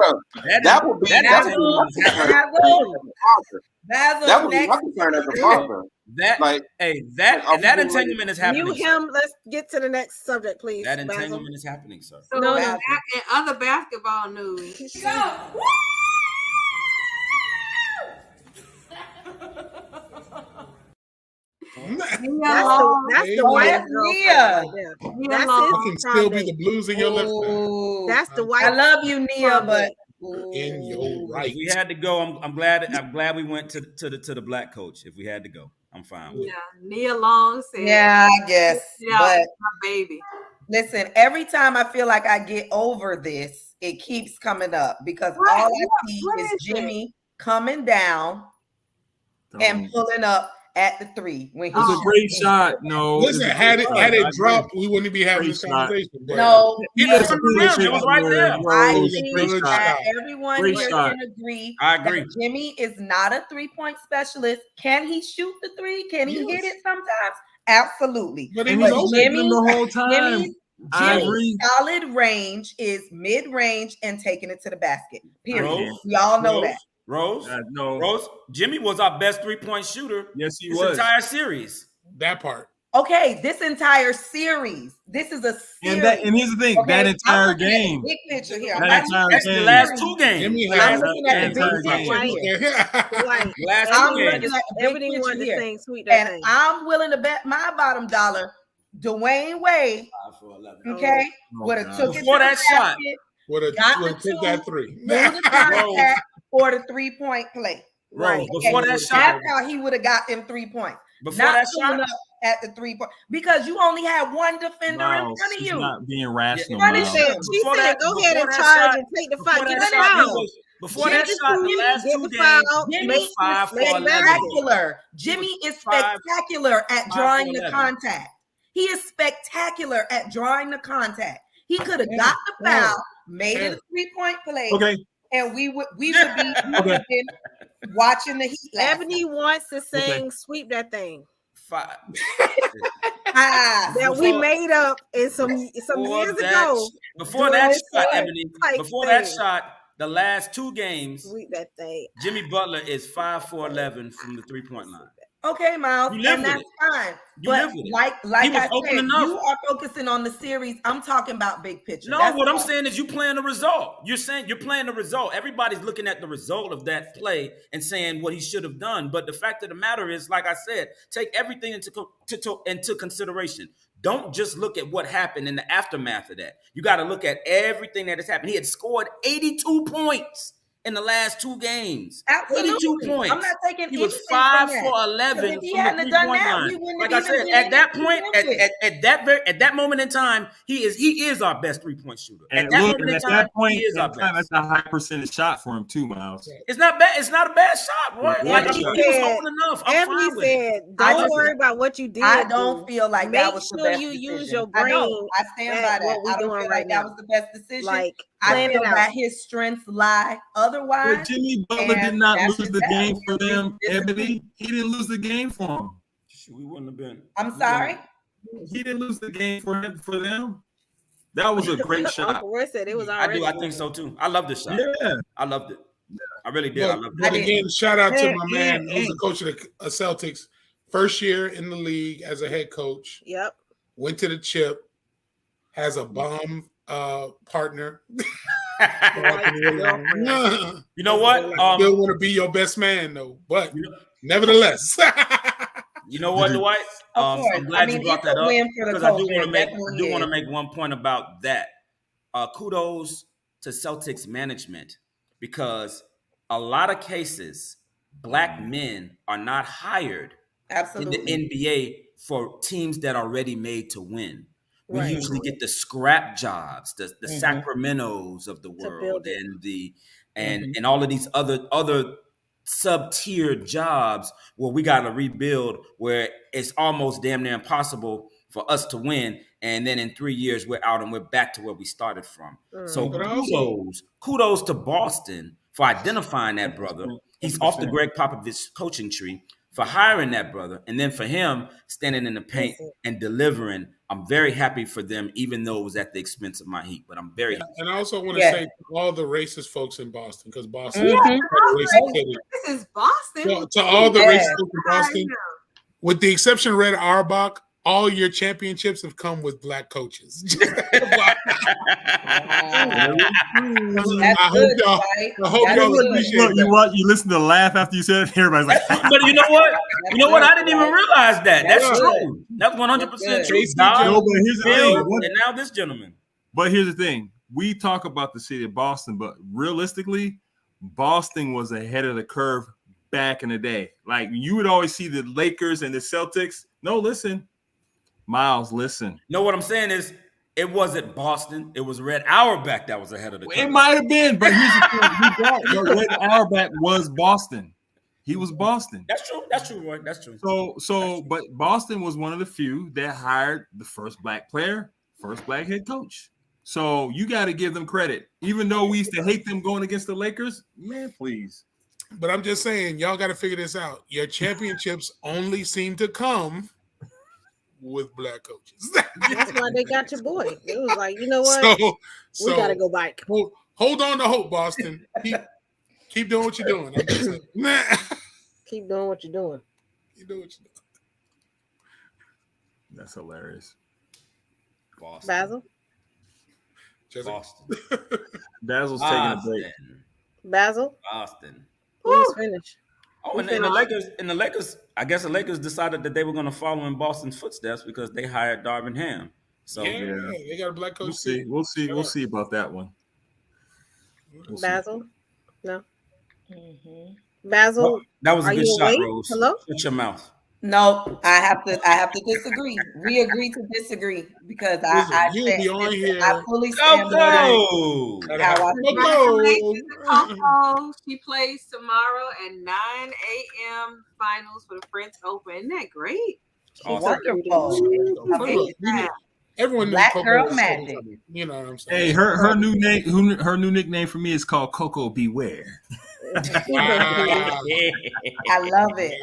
That would be that would be my concern as a father. That entanglement is happening. Mute him. Let's get to the next subject, please. That entanglement is happening, sir. So in other basketball news. That's the white Nia. That can still be the blues in your left hand. That's the white. I love you, Nia, but in your right. If we had to go, I'm glad we went to the black coach. If we had to go, I'm fine with it. Nia Long said. Yeah, I guess. Yeah, but my baby. Listen, every time I feel like I get over this, it keeps coming up because all I see is Jimmy coming down and pulling up at the three. When it was a great shot. No, listen, had it dropped, we wouldn't be having this conversation. No, it was right there. I think that everyone here can agree. I agree. That Jimmy is not a 3-point specialist. Can he shoot the three? Can he hit it sometimes? Absolutely. But Jimmy, the whole time. Jimmy's solid range is mid-range and taking it to the basket. Period. We all know that. Rose, Jimmy was our best 3-point shooter. Yes, he was. This entire series. That part. Okay, this entire series. This is a series. And here's the thing: that entire game, big picture here. The last two games. I'm looking at the big picture here. Like, I'm looking at the big picture here. And thing. I'm willing to bet my bottom dollar Dwayne Wade, okay, would have took it before to that the shot. Would have took that three. Blew the contact or the 3-point play. Right. Before that shot. That's how he would have got them 3 points. Before that shot. At the 3-point, because you only had one defender in front of you. Not being rational. She said, "Go ahead and charge and take the fight. Get foul." Before that shot, the last 2 games, Jimmy is spectacular. Jimmy is spectacular at drawing the contact. He is spectacular at drawing the contact. He could have got the foul, made it a 3-point play. Okay. And we would be watching the Heat. Ebony wants to sing "Sweep That Thing." 5. That we made up in some years ago. Before that shot, Ebony. Before that shot, the last 2 games, Sweep that thing. Jimmy Butler is 5 for 11 from the 3-point line. Okay, Miles, and that's fine. But like I said, you are focusing on the series. I'm talking about big picture. No, what I'm saying is you playing the result. You're saying you're playing the result. Everybody's looking at the result of that play and saying what he should have done. But the fact of the matter is, like I said, take everything into consideration. Don't just look at what happened in the aftermath of that. You got to look at everything that has happened. He had scored 82 points in the last 2 games. Absolutely. 82 points. I'm not taking He was 5 for 11 from the 3-point line. Like I said, at that point, at that moment in time, he is our best 3-point shooter. At that moment in time, he is our best. That's a high percentage shot for him too, Miles. It's not bad. It's not a bad shot, boy. Like he was holding enough. Emily said, "Don't worry about what you did. I don't feel like that was the best decision. Make sure you use your I brain. I stand by that. I don't feel like that was the best decision. Like, I feel that his strengths lie otherwise. But Jimmy Butler did not lose the game for them, Ebony. He didn't lose the game for him. We wouldn't have been. I'm sorry? He didn't lose the game for them. That was a great shot. Uncle Roy said it was already. I think so too. I love this shot. Yeah. I loved it. I really did. I loved it. But again, shout out to my man who's the coach of the Celtics. First year in the league as a head coach. Yep. Went to the chip. Has a bomb partner. You know what? Still want to be your best man though, but nevertheless. You know what, Dwight? I'm glad you brought that up because I do want to make one point about that. Kudos to Celtics management because a lot of cases, black men are not hired in the NBA for teams that are ready made to win. We usually get the scrap jobs, the Sacramentos of the world, and all of these other sub-tier jobs where we got to rebuild, where it's almost damn near impossible for us to win, and then in 3 years we're out and we're back to where we started from. So kudos to Boston for identifying that brother. He's off the Greg Popovich coaching tree for hiring that brother, and then for him standing in the paint and delivering. I'm very happy for them, even though it was at the expense of my Heat. But I'm very happy. And I also want to say to all the racist folks in Boston, because Boston is this is Boston. To all the racist folks in Boston, with the exception of Red Auerbach, all your championships have come with black coaches. I hope y'all appreciate that. You listen to laugh after you said it. Everybody's like, but you know what? I didn't even realize that. That's true. That's 100% true. No, but here's the thing. And now this gentleman. But here's the thing. We talk about the city of Boston, but realistically, Boston was ahead of the curve back in the day. Like you would always see the Lakers and the Celtics. No, listen. Miles, listen. No, what I'm saying is it wasn't Boston. It was Red Auerbach that was ahead of the curve. It might have been, but here's the thing. Red Auerbach was Boston. He was Boston. That's true. That's true, Roy. That's true. But Boston was one of the few that hired the first black player, first black head coach. So you got to give them credit. Even though we used to hate them going against the Lakers, man, please. But I'm just saying, y'all got to figure this out. Your championships only seem to come with black coaches. That's why they got your boy. It was like, you know what? We got to go back. Hold on to hope, Boston. Keep doing what you're doing. I'm just saying, Keep doing what you're doing. Keep doing what you're doing. That's hilarious. Boston. Basil. Boston. Basil's taking a break. Basil. Boston. Who's finished? Oh, and the Lakers. I guess the Lakers decided that they were going to follow in Boston's footsteps because they hired Darvin Ham. So yeah, they got a black coach. We'll see about that one. Basil. No. Mm-hmm. Basil. That was a good shot, Rose. Hello. Shut your mouth. No, I have to disagree. We agree to disagree because I fully stand by how Coco. She plays tomorrow at 9 a.m. finals for the French Open. Isn't that great? Wonderful. Everyone Black knows girl magic. You know what I'm saying? Hey, her new name, her new nickname for me is called Coco Beware. I love it.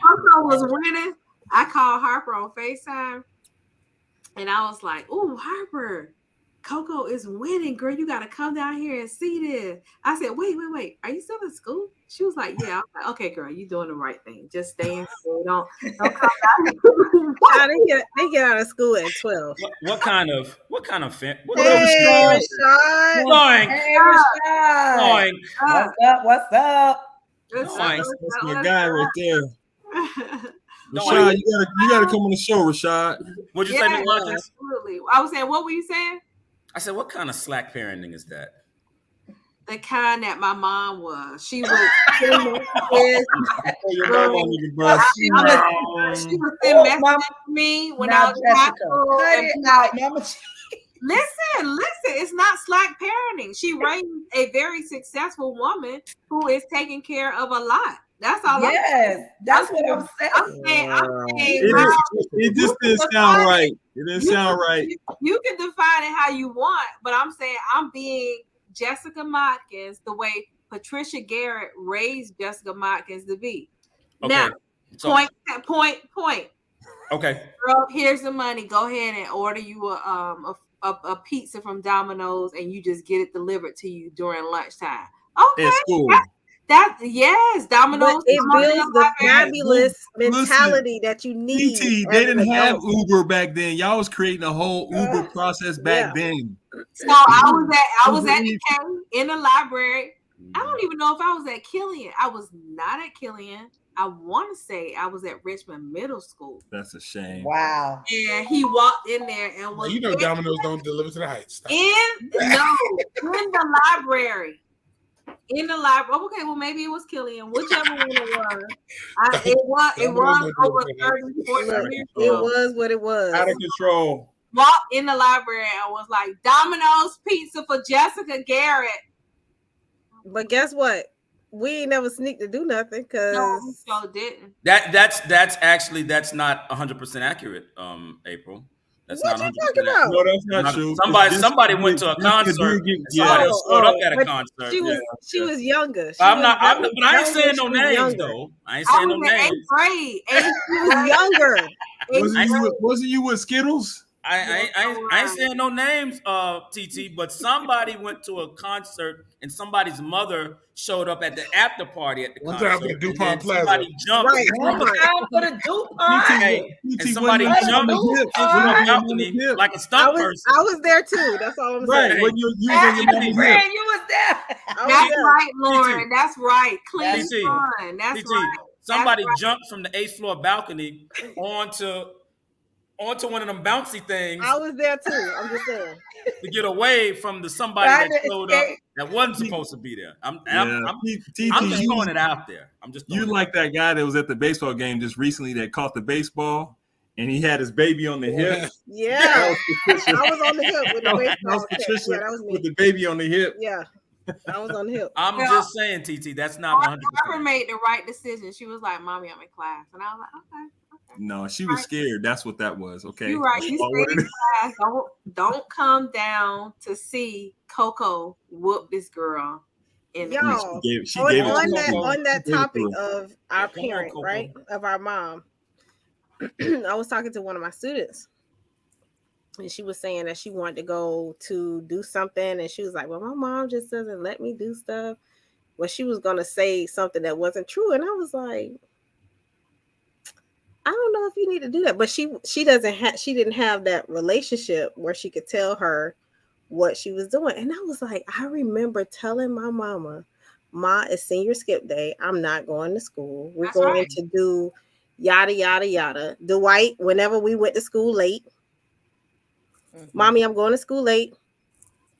Coco was winning. I called Harper on FaceTime and I was like, "Ooh, Harper, Coco is winning, girl. You got to come down here and see this." I said, wait. Are you still in school? She was like, yeah. I was like, okay, girl, you doing the right thing. Just stay in school. Don't come down here. They get out of school at 12. What kind of Hey, Rashad. What's up? That's my guy right there. Rashad, you gotta come on the show, Rashad. What'd you say, Ms. Martin? Absolutely. I was saying, what were you saying? I said, what kind of slack parenting is that? The kind that my mom was. She was she was messing with me when I was in high school. Cut it out, Mama. Listen, it's not slack parenting. She raised a very successful woman who is taking care of a lot. That's all. Yes, that's what I'm saying. I'm saying it just didn't sound right. It didn't sound right. You can define it how you want, but I'm saying I'm being Jessica Motkins the way Patricia Garrett raised Jessica Motkins to be. Okay. Now, point. Okay. Girl, here's the money. Go ahead and order you a pizza from Domino's, and you just get it delivered to you during lunchtime. Okay. It's cool. Yes, Domino's. But it builds the fabulous mentality that you need. PT, they didn't have Uber back then. Y'all was creating a whole Uber process back then. So I was at the K in the library. I don't even know if I was at Killian. I was not at Killian. I want to say I was at Richmond Middle School. That's a shame. Wow. And he walked in there and was. Domino's don't deliver to the Heights. In the library. In the library. Okay, well maybe it was Killian, whichever one it was. It was over 30, 40 years ago. It was what it was. Out of control. Walked in the library and was like, Domino's pizza for Jessica Garrett. But guess what? We ain't never sneaked to do nothing because no, didn't. That's not 100% accurate, April. That's what not 100%. About? No, that's not true. Somebody went to a concert. Somebody showed up at a concert. She was younger. But I ain't saying no names though. I ain't saying no names. 8th grade. She was younger. Wasn't you with Skittles? I ain't saying no names, TT, but somebody went to a concert and somebody's mother showed up at the after party at the concert. One time for the DuPont Plaza. Somebody jumped. Right. One time for the DuPont. And somebody jumped on the balcony like a stunt person. I was there too. That's all I'm saying. Right. When you was on your mama's hip. You was there. That's right, Lauren. That's right. Clean fun. That's right. Somebody jumped from the 8th floor balcony onto one of them bouncy things. I was there too. I'm just saying. To get away from somebody that showed up that wasn't supposed to be there. I'm just throwing it out there. You like that guy that was at the baseball game just recently that caught the baseball and he had his baby on the hip. Yeah. I was on the hip with the baseball. That was me. With the baby on the hip. Yeah. I was on the hip. I'm just saying, TT, that's not 100%. Harper made the right decision. She was like, "Mommy, I'm in class," and I was like, "Okay." No, she was scared. That's what that was. Okay. You're right. You stay in class. Don't come down to see Coco whoop this girl. Y'all, on that topic of our parent, right? Of our mom. I was talking to one of my students. And she was saying that she wanted to go to do something. And she was like, well, my mom just doesn't let me do stuff. Well, she was going to say something that wasn't true. And I was like, I don't know if you need to do that, but she didn't have that relationship where she could tell her what she was doing. And I was like, I remember telling my mama, Ma, it's senior skip day. I'm not going to school. We're going to do yada, yada, yada. Dwight, whenever we went to school late, Mommy, I'm going to school late.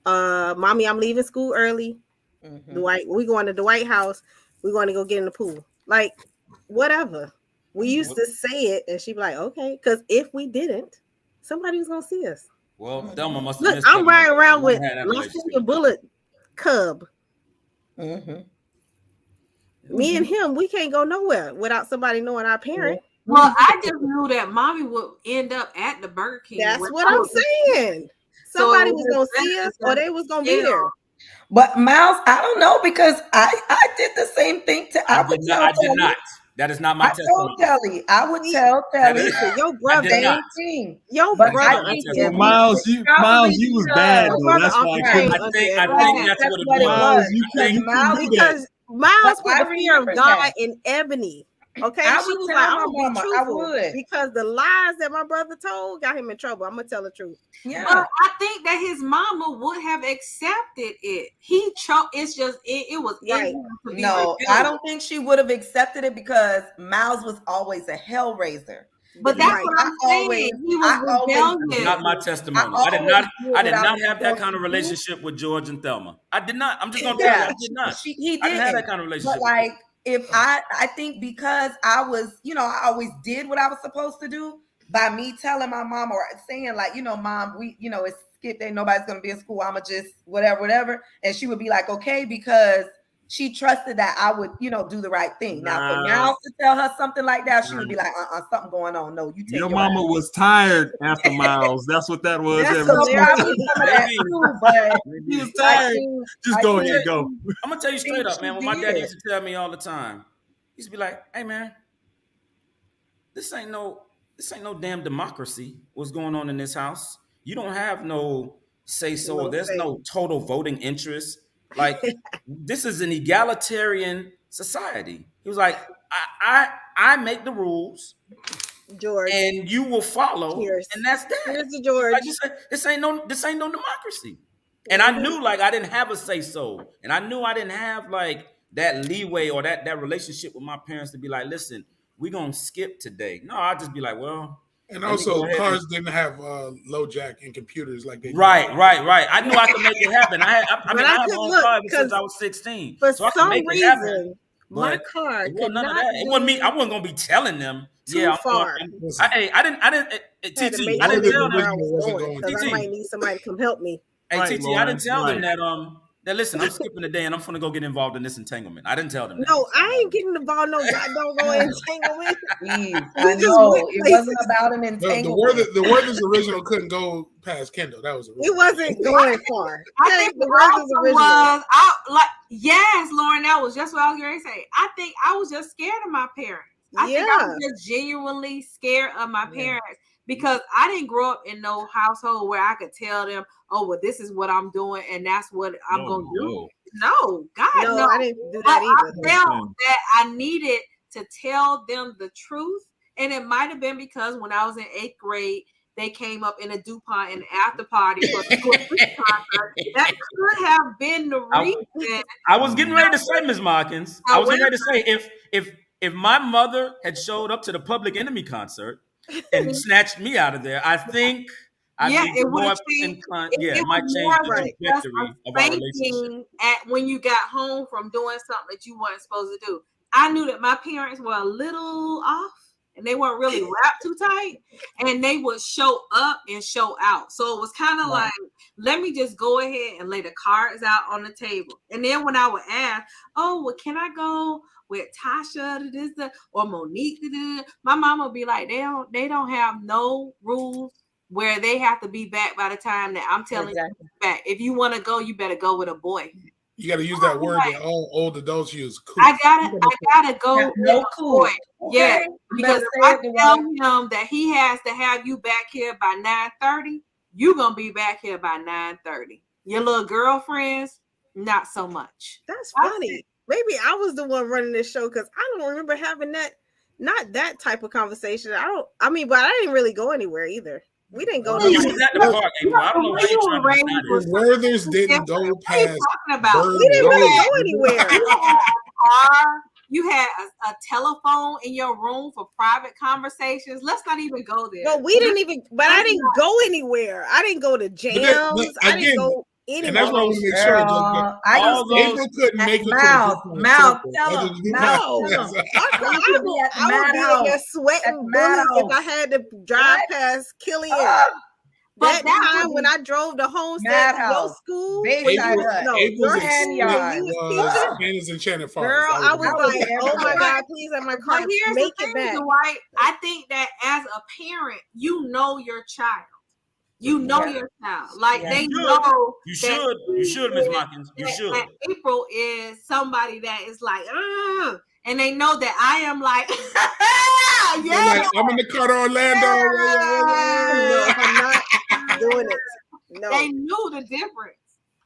Mommy, I'm leaving school early. Dwight, we going to Dwight house. We're going to go get in the pool. Like, whatever. We used to say it, and she'd be like, okay. Because if we didn't, somebody was going to see us. Well, Thelma must have Look, I'm riding around with my senior bullet cub. Me and him, we can't go nowhere without somebody knowing our parent. Well, I just knew that Mommy would end up at the Burger King. That's what I'm saying. Somebody was gonna see us, or they was gonna be there. But Miles, I don't know, because I did the same thing to. I did not. That is not my testimony. I would tell Telly. Your brother, same thing. Your brother. Miles, you was bad though. That's why I think that's what it was. Because Miles put the fear of God in Ebony. Okay, I she would was tell like, my I'm mama, truthful, I would, because the lies that my brother told got him in trouble. I'm gonna tell the truth. Yeah, but I think that his mama would have accepted it. He chose. It's just it was right. No, I don't think she would have accepted it, because Miles was always a hell raiser. But that's what I'm saying. He was rebellious. Not my testimony. I did not have that kind of relationship with George and Thelma. I did not. I'm just gonna tell you, I did not. He didn't. I didn't have that kind of relationship. But like, if I think because I was, I always did what I was supposed to do by me telling my mom, or saying like, Mom, we, it's skip day, nobody's gonna be in school. I'ma just whatever. And she would be like, okay, because she trusted that I would, do the right thing. Now, for Miles to tell her something like that, she would be like, something going on. No, you take your mama was tired after Miles. That's what that was. He was tired. Just go ahead, go. I'm gonna tell you straight up, man. What my dad used to tell me all the time, he used to be like, "Hey, man, this ain't no damn democracy. What's going on in this house? You don't have no say so. There's no total voting interest. Like, this is an egalitarian society." He was like, I make the rules, George, and you will follow. Cheers. And that's that. Here's the George. Like you said, this ain't no democracy. And I knew, like, I didn't have a say so, and I knew I didn't have like that leeway or that relationship with my parents to be like, listen, we're gonna skip today. No, I'd just be like, well. And also, cars didn't have low jack and computers like they do. Right. I knew I could make it happen. I had my own car since I was 16. For so some reason, my car could not. It wasn't me. I wasn't gonna be telling them. Too far. I didn't. TT, I didn't tell them. I might need somebody to come help me. Hey, TT, I didn't tell them that listen, I'm skipping the day and I'm gonna go get involved in this entanglement. I didn't tell them that. No, I ain't getting involved. No, I don't go entanglement. I know it wasn't about an entanglement. The Werther's original couldn't go past Kendall. That was it wasn't going far. I think the Werther's original was yes, Lauren. That was just what I was going to say. I think I was just scared of my parents. I think I was just genuinely scared of my parents. Because I didn't grow up in no household where I could tell them, oh, well, this is what I'm doing and that's what I'm going to do. No, God, no. I didn't do that either. I felt that I needed to tell them the truth. And it might have been because when I was in 8th grade, they came up in a DuPont in the after party for the concert. That could have been the reason. I was getting ready to say, Ms. Markins, I was getting ready to say, if my mother had showed up to the Public Enemy concert, and snatched me out of there, I think it would have changed. It might change the trajectory of our relationship. When you got home from doing something that you weren't supposed to do, I knew that my parents were a little off, and they weren't really wrapped too tight, and they would show up and show out. So it was kind of like, let me just go ahead and lay the cards out on the table, and then when I would ask, oh, well, can I go with Tasha to this or Monique to this? My mama would be like, they don't have no rules where they have to be back by the time that I'm telling you back. If you want to go, you better go with a boy. You got to use that word that all old adults use. Cool. I gotta go with a boy. Yeah, because if I tell him that he has to have you back here by 9:30, you gonna be back here by 9:30. Your little girlfriends, not so much. That's funny. Maybe I was the one running this show because I don't remember having that Not that type of conversation. But I didn't really go anywhere either. We didn't go to like, at the park, April. I don't know why you're trying to decide this. The Werthers didn't go past. We didn't really go anywhere. You had a telephone in your room for private conversations. Let's not even go there. But I didn't go anywhere. I didn't go to jams. I didn't go anywhere. And that's why I want to make sure. April couldn't make it. Mouth, tell him. I would be in there sweating bullets if I had to drive past Killian. That time when I drove to Homestead to your school, your Enchanted Forest. Girl, I was like, oh my God, please let my car make it back. Dwight, I think that as a parent, you know your child. You know your child. Like they know. You should, Miss Watkins. You should. That April is somebody that is like, and they know that I am like, like, I'm in the car to Orlando. I'm not doing it. No. They knew the difference.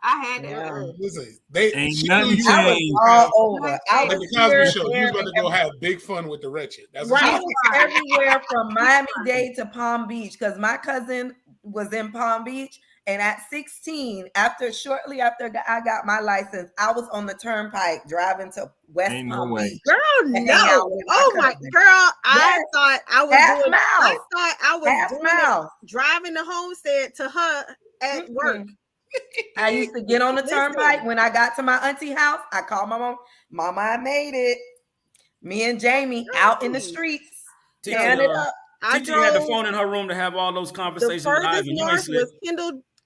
I had to. Listen, they ain't nothing changed. All over. Like the Cosby Show, you was about to go have big fun with the wretched. That's right. I was everywhere from Miami-Dade to Palm Beach because my cousin was in Palm Beach, and at 16, shortly after I got my license, I was on the turnpike driving to West Palm Beach. Girl, no! Oh my girl, I thought I was doing it, driving the Homestead to her at work. I used to get on the turnpike when I got to my auntie house. I called my mom. Mama, I made it. Me and Jamie out in the streets, tearing it up. Teacher had the phone in her room to have all those conversations. The furthest north was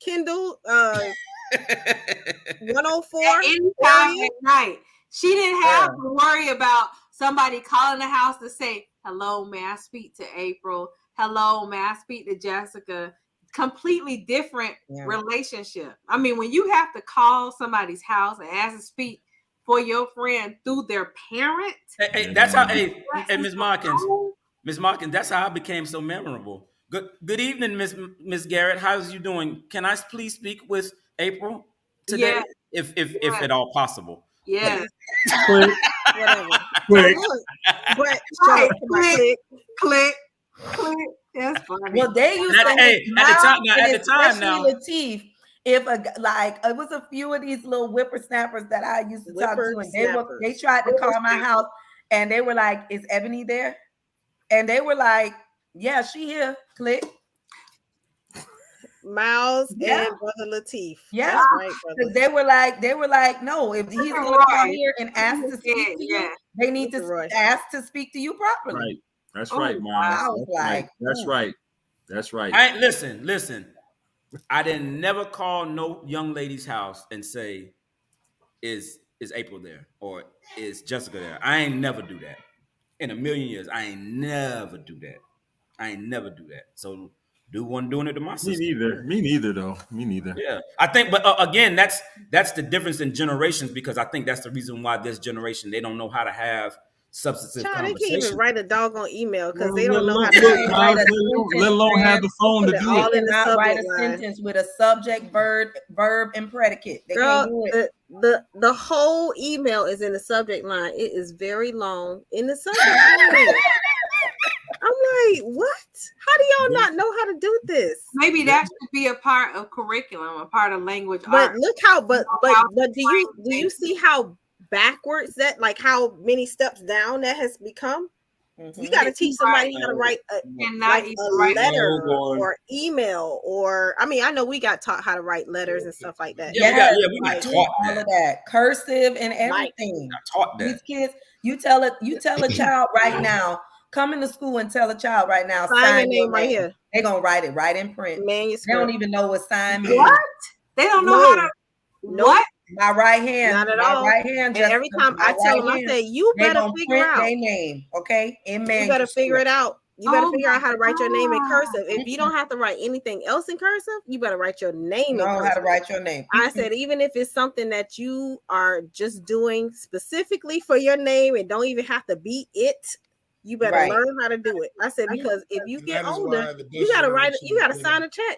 Kendall 104 at any time at night. She didn't have to worry about somebody calling the house to say, hello, may I speak to April? Hello, may I speak to Jessica? Completely different relationship. I mean, when you have to call somebody's house and ask to speak for your friend through their parent. Hey, that's how, Ms. Markins, that's how I became so memorable. Good evening, Miss Garrett. How's you doing? Can I please speak with April today, if at all possible? Yeah. Whatever. Click. That's funny. Well, they used to at the time now. Lateef, if it was a few of these little whippersnappers that I used to talk to, and they tried to call my house, and they were like, "Is Ebony there?" And they were like, "Yeah, she here." Click. Miles and Brother Lateef. Yeah, right, because they were like, no, if he's gonna come here and ask to speak to you, they need to ask to speak to you properly. Right. That's right, Miles. That's right. That's right. Listen. I didn't never call no young lady's house and say, is April there? Or is Jessica there? I ain't never do that. In a million years, I ain't never do that. So do one doing it to my sister. Me neither, though. Yeah. I think, but again, that's the difference in generations, because I think that's the reason why this generation, they don't know how to have substantive conversation. They can't even write a doggone email because they don't know how to write a let alone have the phone to do it. Not write a sentence with a subject, verb, and predicate. They can't do it. The whole email is in the subject line. It is very long in the subject line. I'm like, what? How do y'all not know how to do this? Maybe that should be a part of curriculum, a part of language but arts. Look how, but do you see how backwards that, like how many steps down that has become? Mm-hmm. You got to teach somebody how to write a letter or email, or I mean, I know we got taught how to write letters and stuff like that. We got taught all of that, cursive and everything. Taught that. These kids, you tell a child right now, come into school and tell a child right now, sign your name right here. They're gonna write it right in print. Manuscript. They don't even know what sign means. What? They don't know how to. What? My right hand. Not at all. Right hand. And every time I tell them, I say, you better figure out their name, okay? In manuscript. You better figure it out. You better figure out how to write your name in cursive. If you don't have to write anything else in cursive, you better write your name in cursive. How to write your name. I said, even if it's something that you are just doing specifically for your name and don't even have to be it, you better learn how to do it. I said, because if you get older, you gotta write it, you gotta sign a check.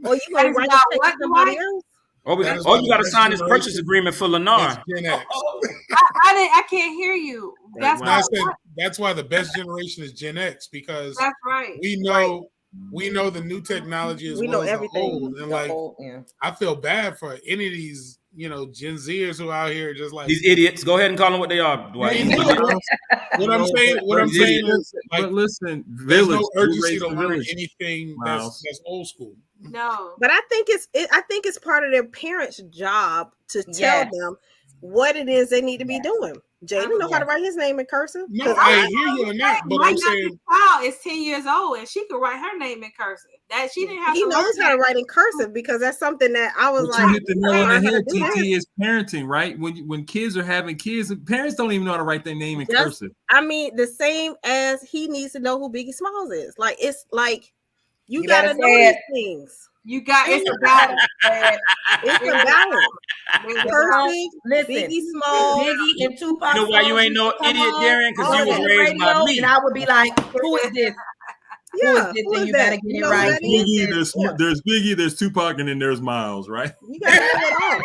Or you gonna write a check to somebody else. You got to sign this purchase agreement for Lennar. I can't hear you. that's why the best generation is Gen X, because That's right. we know the new technology as well as the old, and like I feel bad for any of these Gen Zers who out here just like these idiots. Go ahead and call them what they are, Dwight. What I'm saying is, like, but listen, there's no urgency to learn anything that's old school. No, but I think it's part of their parents' job to tell them what it is they need to be doing. Jaden know how to write his name in cursive. No, I hear you on that, but I'm saying child is 10 years old and she could write her name in cursive. That she didn't have. He knows how to write in cursive because that's something that I was like. You hit the nail on the head. TT is parenting, right? When kids are having kids, parents don't even know how to write their name in cursive. I mean, the same as he needs to know who Biggie Smalls is. Like it's like you gotta know these things. You got it's a balance. It's a balance. Listen, Biggie Smalls, Biggie and Tupac. You know why you ain't no idiot, Darren? Because you was raised by me. And I would be like, who is this? Yeah, who is this? You gotta get it right. There's Biggie, there's Tupac, and then there's Miles, right? You gotta know it all.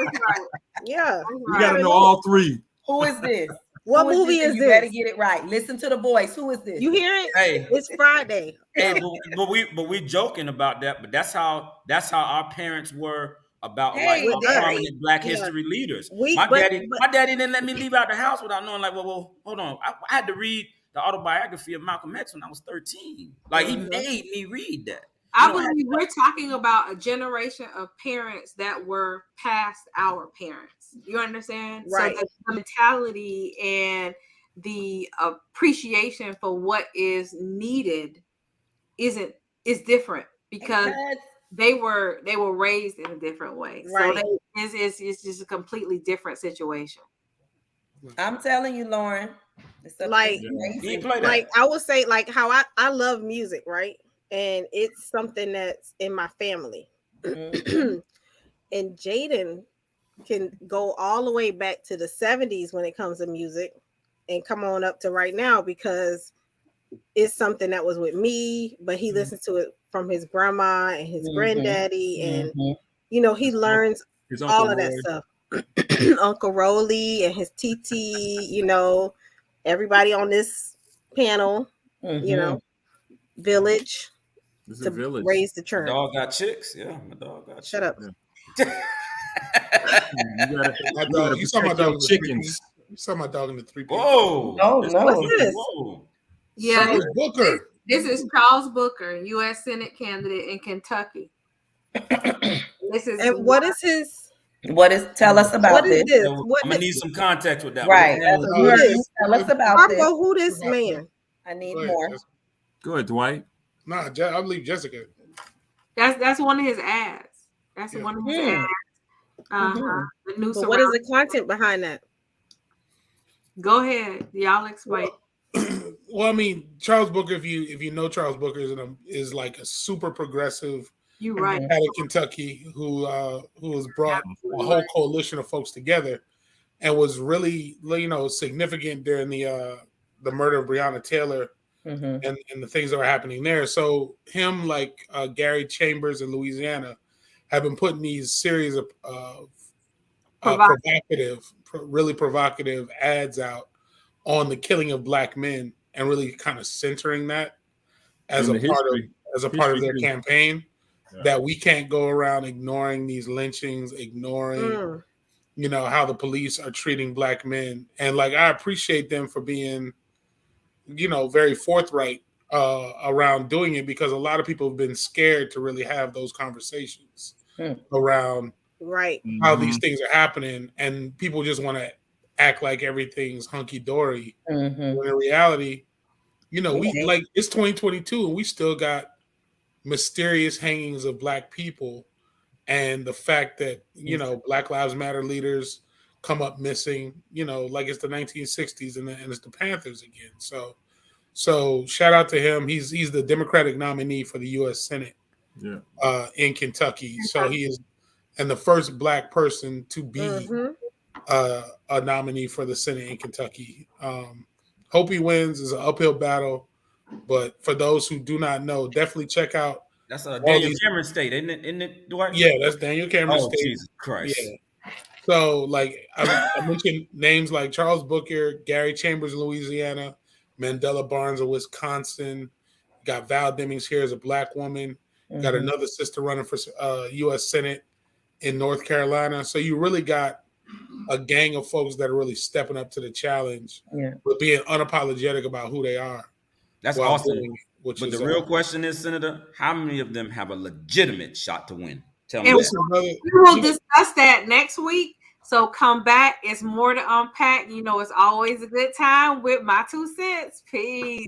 That's right. Yeah. You gotta know all three. Who is this? What movie is this? You better get it right. Listen to the voice. Who is this? You hear it? Hey, it's Friday. Hey, but we joking about that. But that's how our parents were about like prominent Black history leaders. My daddy didn't let me leave out the house without knowing. Like, well, hold on. I had to read the autobiography of Malcolm X when I was 13. Like, he made me read that. I believe we're talking about a generation of parents that were past our parents. You understand? Right. So the mentality and the appreciation for what is needed is different because they were raised in a different way. Right. So it's just a completely different situation. I'm telling you, Lauren. Like I would say, like how I love music, right? And it's something that's in my family. Mm-hmm. And Jaden can go all the way back to the 70s when it comes to music and come on up to right now because it's something that was with me, but he listens to it from his grandma and his granddaddy. And, he learns all of that stuff. Uncle Rolly and his TT, everybody on this panel, village. To village. Raise the churn. My dog got chicks. Yeah, my dog got Shut up. Yeah. You saw my dog with chickens. You saw my dog in the 3 people. Whoa. Whoa. Yeah. Charles Booker. This is Charles Booker, U.S. Senate candidate in Kentucky. What is his? Tell us about this. I'm gonna need some context with that. Right. Tell us about this. Who this man? I need more. Go ahead, Dwight. Nah, I believe Jessica. That's one of his ads. That's one of his ads. The new. But what is the content behind that? Go ahead, y'all explain. Well, I mean, Charles Booker. If you know Charles Booker is like a super progressive. You right. Out of Kentucky, who has brought a whole coalition of folks together, and was really significant during the murder of Breonna Taylor. And the things that were happening there. So him, like Gary Chambers in Louisiana, have been putting these series of really provocative ads out on the killing of Black men and really kind of centering that as a part of their campaign. Yeah. That we can't go around ignoring these lynchings, ignoring how the police are treating Black men. And like I appreciate them for being very forthright around doing it because a lot of people have been scared to really have those conversations around how these things are happening, and people just want to act like everything's hunky dory. When in reality, we like it's 2022 and we still got mysterious hangings of Black people, and the fact that Black Lives Matter leaders come up missing, like it's the 1960s and it's the Panthers again. So shout out to him. He's the Democratic nominee for the U.S. Senate in Kentucky. So he is, and the first Black person to be a nominee for the Senate in Kentucky. Hope he wins. Is an uphill battle, but for those who do not know, definitely check out. That's Daniel Cameron State, isn't it, Dwight? Yeah, that's Daniel Cameron State. Jesus Christ. Yeah. So, like, I mentioned names like Charles Booker, Gary Chambers, Louisiana, Mandela Barnes of Wisconsin. You got Val Demings here as a black woman. You got another sister running for U.S. Senate in North Carolina. So you really got a gang of folks that are really stepping up to the challenge, but being unapologetic about who they are. That's awesome. But the real question is, Senator, how many of them have a legitimate shot to win? Tell me that. We will discuss that next week. So come back. It's more to unpack. You know, it's always a good time with my 2 cents. Peace.